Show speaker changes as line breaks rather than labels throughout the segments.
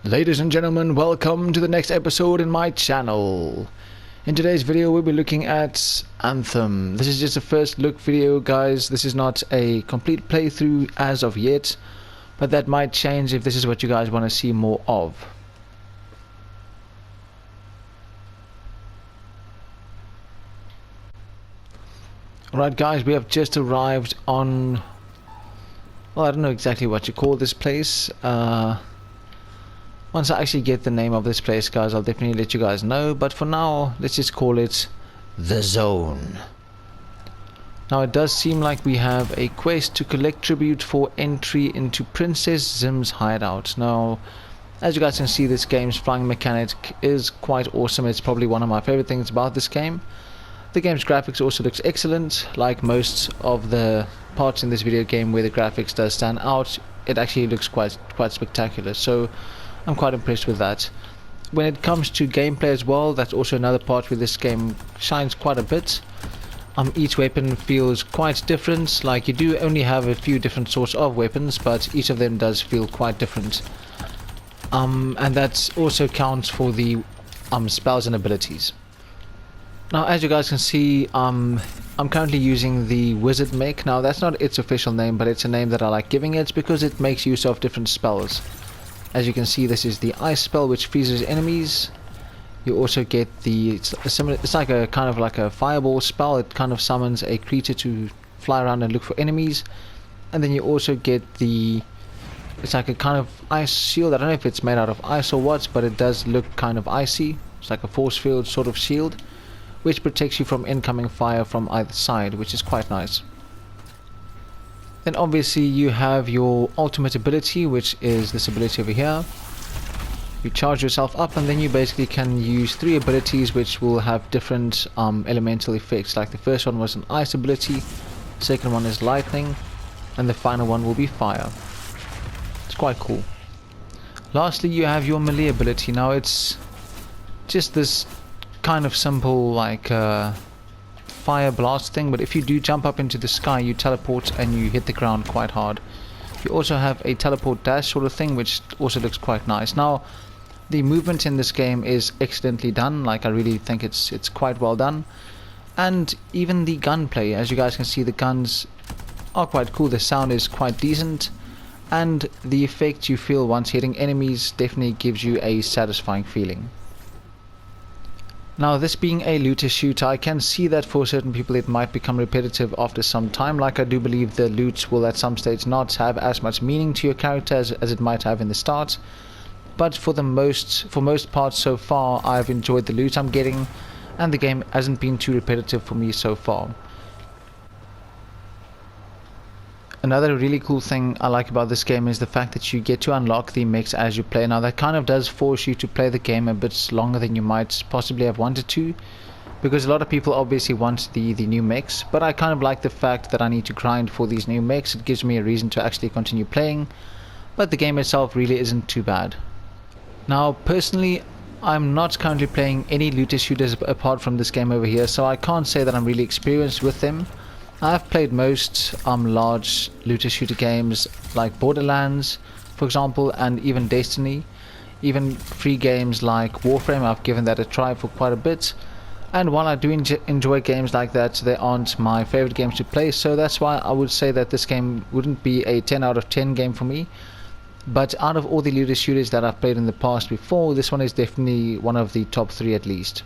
Ladies and gentlemen, welcome to the next episode in my channel. In today's video we'll be looking at Anthem. This is just a first look video, guys. This is not a complete playthrough as of yet, but that might change if this is what you guys want to see more of. Alright guys, we have just arrived on, well, I don't know exactly what you call this place. Once I actually get the name of this place, guys, I'll definitely let you guys know. But for now, let's just call it The Zone. Now, it does seem like we have a quest to collect tribute for entry into Princess Zim's hideout. Now, as you guys can see, this game's flying mechanic is quite awesome. It's probably one of my favorite things about this game. The game's graphics also looks excellent. Like most of the parts in this video game where the graphics does stand out, it actually looks quite spectacular. So I'm quite impressed with that. When it comes to gameplay as well, that's also another part where this game shines quite a bit. Each weapon feels quite different. Like, you do only have a few different sorts of weapons, but each of them does feel quite different. And that also counts for the spells and abilities. Now, as you guys can see, I'm currently using the wizard mech. Now, that's not its official name, but it's a name that I like giving it because it makes use of different spells. As you can see, this is the ice spell, which freezes enemies. You also get the, it's like a kind of like a fireball spell. It kind of summons a creature to fly around and look for enemies. And then you also get the, it's like a kind of ice shield. I don't know if it's made out of ice or what, but it does look kind of icy. It's like a force field sort of shield, which protects you from incoming fire from either side, which is quite nice. Then obviously you have your ultimate ability, which is this ability over here. You charge yourself up and then you basically can use 3 abilities which will have different elemental effects. Like the first one was an ice ability, second one is lightning, and the final one will be fire. It's quite cool. Lastly, you have your melee ability. Now it's just this kind of simple like fire blast thing, but if you do jump up into the sky, you teleport and you hit the ground quite hard. You also have a teleport dash sort of thing, which also looks quite nice. Now, the movement in this game is excellently done. Like, I really think it's quite well done. And even the gunplay, as you guys can see, the guns are quite cool. The sound is quite decent, and the effect you feel once hitting enemies definitely gives you a satisfying feeling. Now, this being a looter shooter, I can see that for certain people it might become repetitive after some time. Like, I do believe the loot will at some stage not have as much meaning to your character as it might have in the start. But for most parts so far, I've enjoyed the loot I'm getting, and the game hasn't been too repetitive for me so far. Another really cool thing I like about this game is the fact that you get to unlock the mechs as you play. Now, that kind of does force you to play the game a bit longer than you might possibly have wanted to, because a lot of people obviously want the new mechs, but I kind of like the fact that I need to grind for these new mechs. It gives me a reason to actually continue playing, but the game itself really isn't too bad. Now, personally, I'm not currently playing any looter shooters apart from this game over here, so I can't say that I'm really experienced with them. I've played most large looter shooter games like Borderlands, for example, and even Destiny. Even free games like Warframe, I've given that a try for quite a bit. And while I do enjoy games like that, they aren't my favorite games to play, so that's why I would say that this game wouldn't be a 10 out of 10 game for me. But out of all the looter shooters that I've played in the past before, this one is definitely one of the top 3 at least.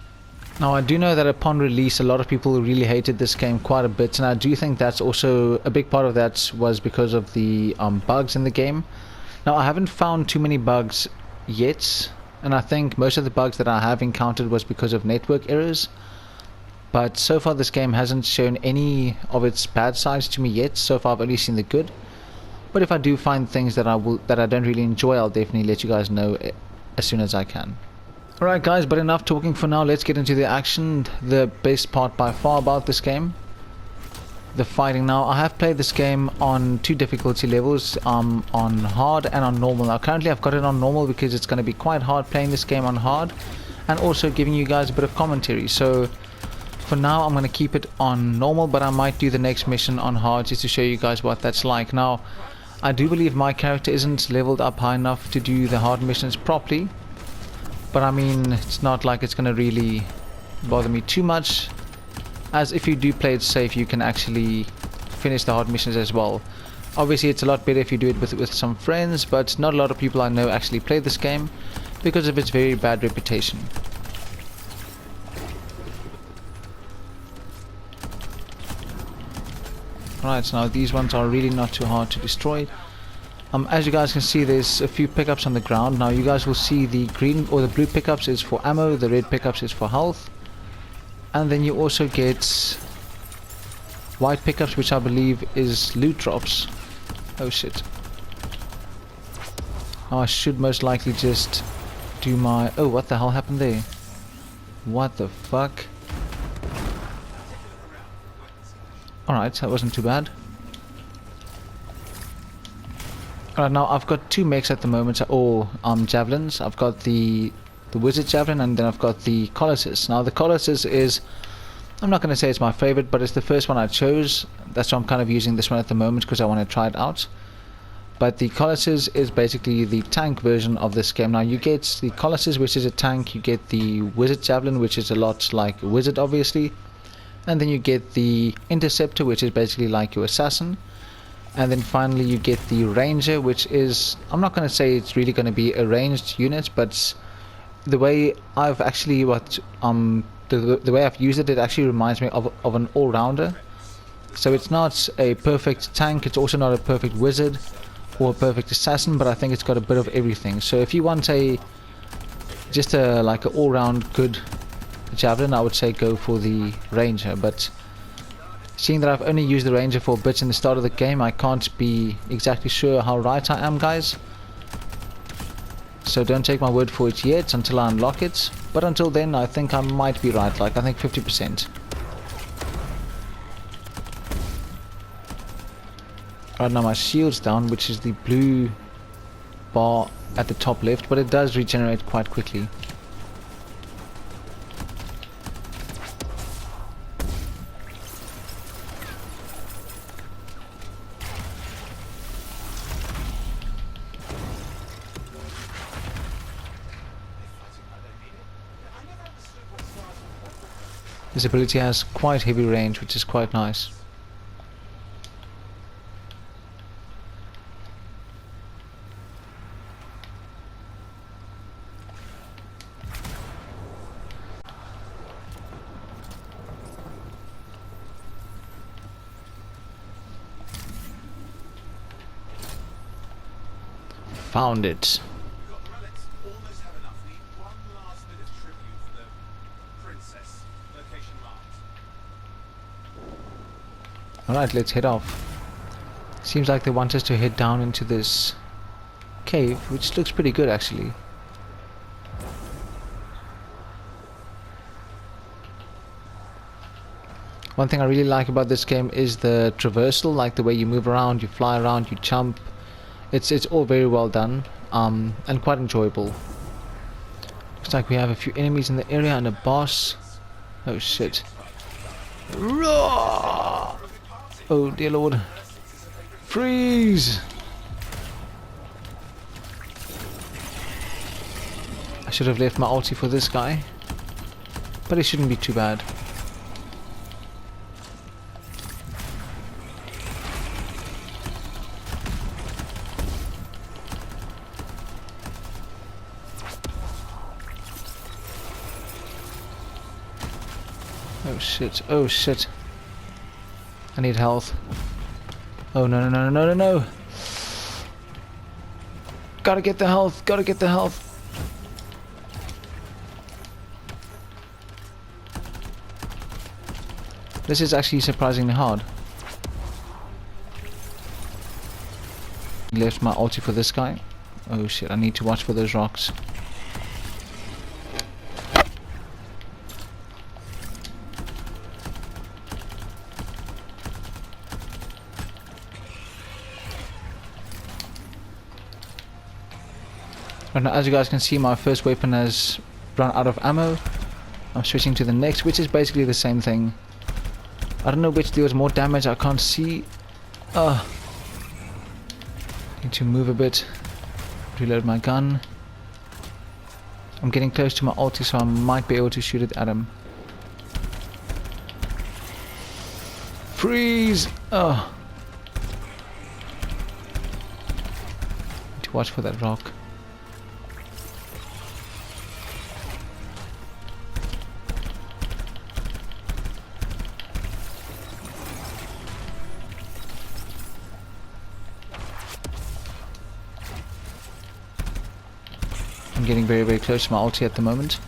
Now, I do know that upon release a lot of people really hated this game quite a bit, and I do think that's also a big part of that was because of the bugs in the game. Now, I haven't found too many bugs yet, and I think most of the bugs that I have encountered was because of network errors. But so far this game hasn't shown any of its bad sides to me yet. So far I've only seen the good. But if I do find things that I don't really enjoy, I'll definitely let you guys know as soon as I can. Alright guys, but enough talking for now. Let's get into the action. The best part by far about this game, the fighting. Now, I have played this game on 2 difficulty levels, on hard and on normal. Now, currently I've got it on normal because it's going to be quite hard playing this game on hard, and also giving you guys a bit of commentary. So for now I'm going to keep it on normal, but I might do the next mission on hard just to show you guys what that's like. Now, I do believe my character isn't leveled up high enough to do the hard missions properly, but I mean, it's not like it's gonna really bother me too much, as if you do play it safe you can actually finish the hard missions as well. Obviously it's a lot better if you do it with some friends, but not a lot of people I know actually play this game because of its very bad reputation. Right, so now these ones are really not too hard to destroy. As you guys can see, there's a few pickups on the ground. Now you guys will see the green or the blue pickups is for ammo, the red pickups is for health, and then you also get white pickups, which I believe is loot drops. Oh shit. Now I should most likely just do my... Oh, what the hell happened there? What the fuck? Alright, that wasn't too bad. Alright, now I've got two mechs at the moment, all javelins. I've got the wizard javelin, and then I've got the colossus. Now the colossus is, I'm not going to say it's my favorite, but it's the first one I chose. That's why I'm kind of using this one at the moment, because I want to try it out. But the colossus is basically the tank version of this game. Now you get the colossus, which is a tank. You get the wizard javelin, which is a lot like a wizard obviously, and then you get the interceptor, which is basically like your assassin, and then finally you get the ranger, which is, I'm not going to say it's really going to be a ranged unit, but the way I've actually the way I've used it, it actually reminds me of an all-rounder. So it's not a perfect tank, it's also not a perfect wizard or a perfect assassin, but I think it's got a bit of everything. So if you want just like an all-round good javelin, I would say go for the ranger. But seeing that I've only used the ranger for a bit in the start of the game, I can't be exactly sure how right I am, guys. So don't take my word for it yet until I unlock it. But until then, I think I might be right, like I think 50%. Right, now my shield's down, which is the blue bar at the top left, but it does regenerate quite quickly. This ability has quite heavy range, which is quite nice. Found it. Alright, let's head off. Seems like they want us to head down into this cave, which looks pretty good actually. One thing I really like about this game is the traversal, like the way you move around, you fly around, you jump. It's all very well done, and quite enjoyable. Looks like we have a few enemies in the area and a boss. Oh shit. Roar! Oh dear lord. Freeze! I should have left my ulti for this guy, but it shouldn't be too bad. Oh shit, oh shit. I need health. Oh no no no no no no. Gotta get the health, gotta get the health. This is actually surprisingly hard. Left my ulti for this guy. Oh shit, I need to watch for those rocks. Right now, as you guys can see, my first weapon has run out of ammo. I'm switching to the next, which is basically the same thing. I don't know which deals more damage, I can't see. Need to move a bit. Reload my gun. I'm getting close to my ulti, so I might be able to shoot it at him. Freeze! Oh. Need to watch for that rock. I'm getting very, very close to my ulti at the moment.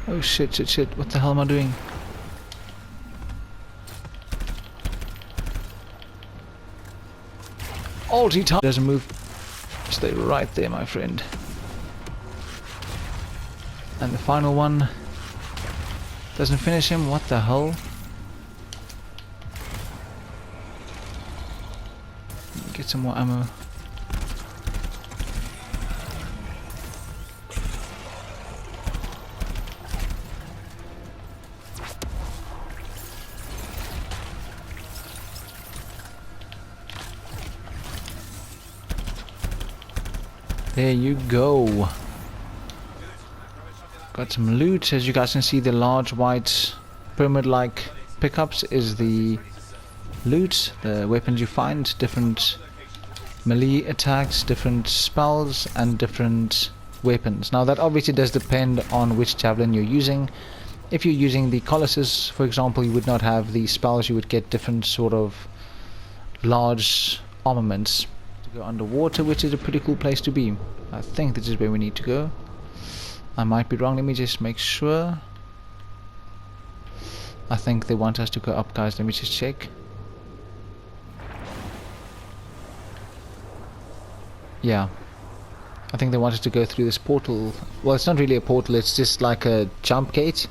Oh shit, shit, shit. What the hell am I doing? Ulti time doesn't move. Stay right there, my friend. And the final one doesn't finish him. What the hell? Get some more ammo. There you go. Got some loot. As you guys can see, the large white pyramid-like pickups is the loot, the weapons you find, different melee attacks, different spells, and different weapons. Now that obviously does depend on which javelin you're using. If you're using the Colossus, for example, you would not have the spells, you would get different sort of large armaments. Go underwater, which is a pretty cool place to be. I think this is where we need to go. I might be wrong. Let me just make sure. I think they want us to go up, guys. Let me just check. Yeah, I think they want us to go through this portal. Well, it's not really a portal, it's just like a jump gate.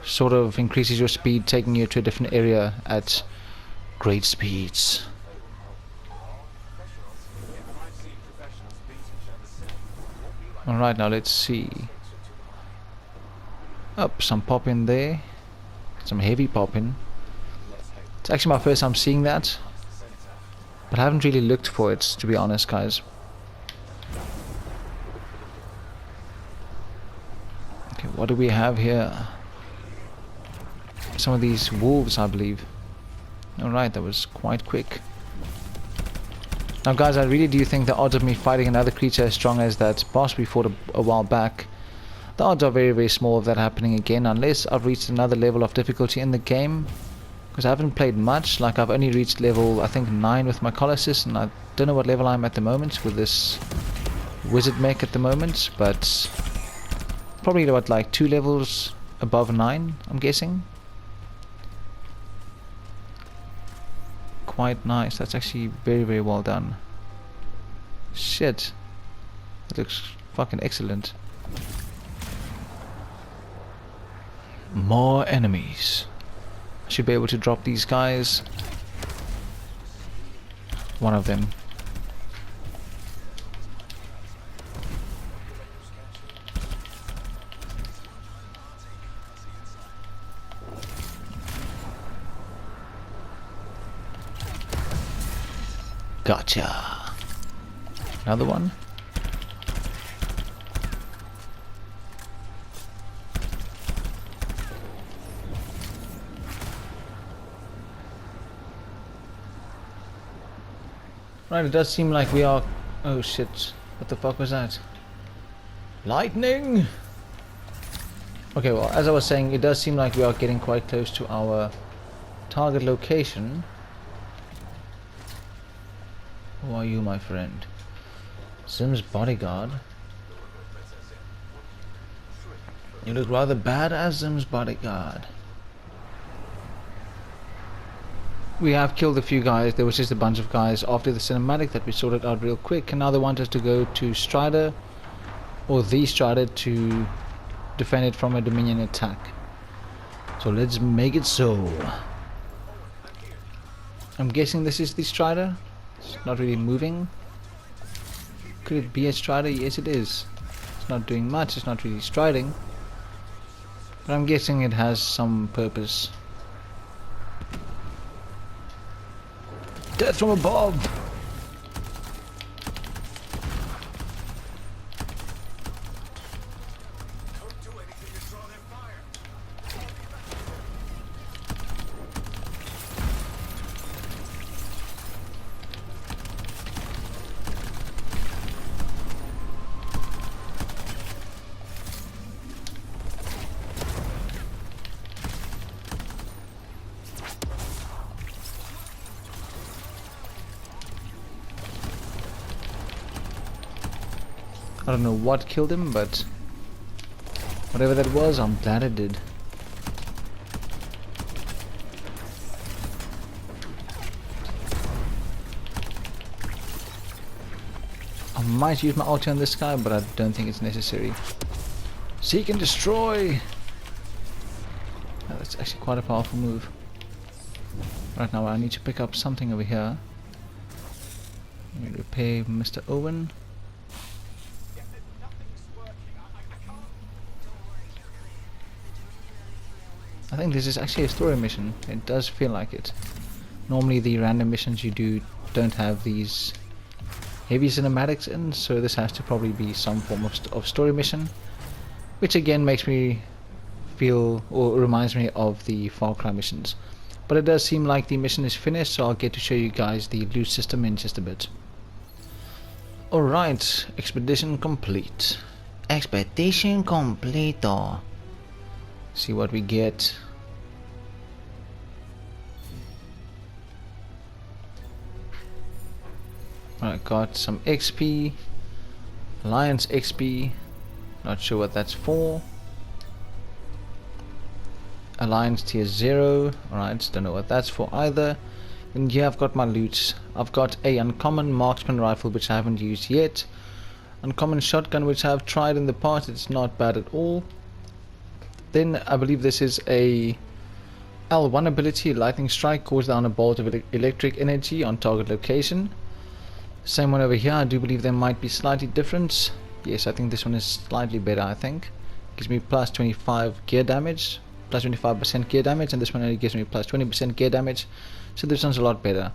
Sort of increases your speed, taking you to a different area at great speeds. Alright, now let's see. Up, some pop in there. Some heavy pop in. It's actually my first time seeing that. But I haven't really looked for it, to be honest, guys. Okay, what do we have here? Some of these wolves, I believe. Alright, that was quite quick. Now guys, I really do think the odds of me fighting another creature as strong as that boss we fought a while back, the odds are very, very small of that happening again, unless I've reached another level of difficulty in the game. Because I haven't played much, like I've only reached level, I think 9 with my Colossus, and I don't know what level I'm at the moment with this wizard mech at the moment, but probably what, like 2 levels above 9, I'm guessing. Quite nice. That's actually very, very well done. Shit, it looks fucking excellent. More enemies. I should be able to drop these guys. One of them. Gotcha. Another one. Right, it does seem like we are... Oh shit, what the fuck was that? Lightning! Okay, well, as I was saying, it does seem like we are getting quite close to our target location. Who are you, my friend? Sim's bodyguard? You look rather bad as Sim's bodyguard. We have killed a few guys. There was just a bunch of guys after the cinematic that we sorted out real quick, and now they want us to go to Strider, or the Strider, to defend it from a Dominion attack. So let's make it so. I'm guessing this is the Strider. It's not really moving. Could it be a Strider? Yes, it is. It's not doing much. It's not really striding. But I'm guessing it has some purpose. Death from above! I don't know what killed him, but whatever that was, I'm glad it did. I might use my ulti on this guy, but I don't think it's necessary. Seek and destroy! Oh, that's actually quite a powerful move. Right now I need to pick up something over here. Let me repair Mr. Owen. I think this is actually a story mission. It does feel like it. Normally the random missions you do don't have these heavy cinematics in, so this has to probably be some form of story mission, which again makes me feel, or reminds me of the Far Cry missions. But it does seem like the mission is finished, so I'll get to show you guys the loot system in just a bit. Alright, expedition complete. Expedition completo. See what we get. I got some XP, Alliance XP, not sure what that's for. Alliance tier 0, alright, don't know what that's for either. And here I've got my loot. I've got a uncommon marksman rifle which I haven't used yet. Uncommon shotgun which I've tried in the past, it's not bad at all. Then I believe this is a L1 ability, lightning strike, calls down a bolt of electric energy on target location. Same one over here. I do believe there might be slightly difference. Yes, I think this one is slightly better. I think gives me plus 25 gear damage, plus 25% gear damage, and this one only gives me plus 20% gear damage, so this one's a lot better.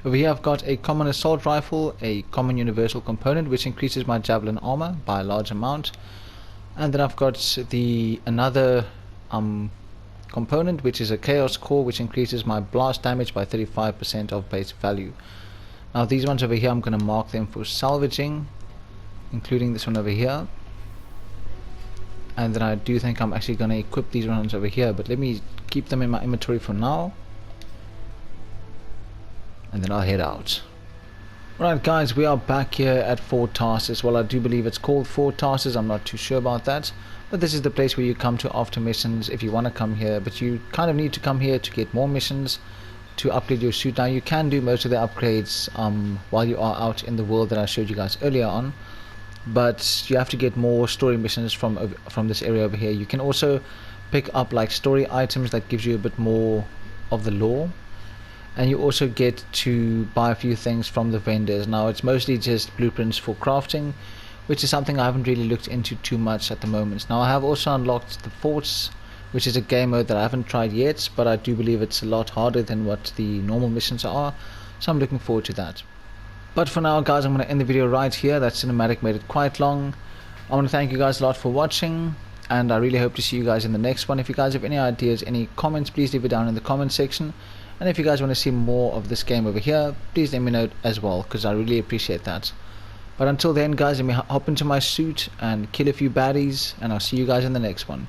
Over here I've got a common assault rifle, a common universal component which increases my javelin armor by a large amount. And then I've got another component which is a chaos core which increases my blast damage by 35% of base value. Now these ones over here I'm going to mark them for salvaging, including this one over here. And then I do think I'm actually going to equip these ones over here, but let me keep them in my inventory for now. And then I'll head out. Alright guys, we are back here at Fort Tarsus. Well, I do believe it's called Fort Tarsus, I'm not too sure about that. But this is the place where you come to after missions if you want to come here. But you kind of need to come here to get more missions, to upgrade your suit. Now you can do most of the upgrades while you are out in the world that I showed you guys earlier on. But you have to get more story missions from this area over here. You can also pick up like story items that gives you a bit more of the lore. And you also get to buy a few things from the vendors. Now it's mostly just blueprints for crafting, which is something I haven't really looked into too much at the moment. Now I have also unlocked the forts, which is a game mode that I haven't tried yet, but I do believe it's a lot harder than what the normal missions are, so I'm looking forward to that. But for now guys, I'm going to end the video right here. That cinematic made it quite long. I want to thank you guys a lot for watching, and I really hope to see you guys in the next one. If you guys have any ideas, any comments, please leave it down in the comment section. And if you guys want to see more of this game over here, please let me know as well, because I really appreciate that. But until then guys, let me hop into my suit and kill a few baddies, and I'll see you guys in the next one.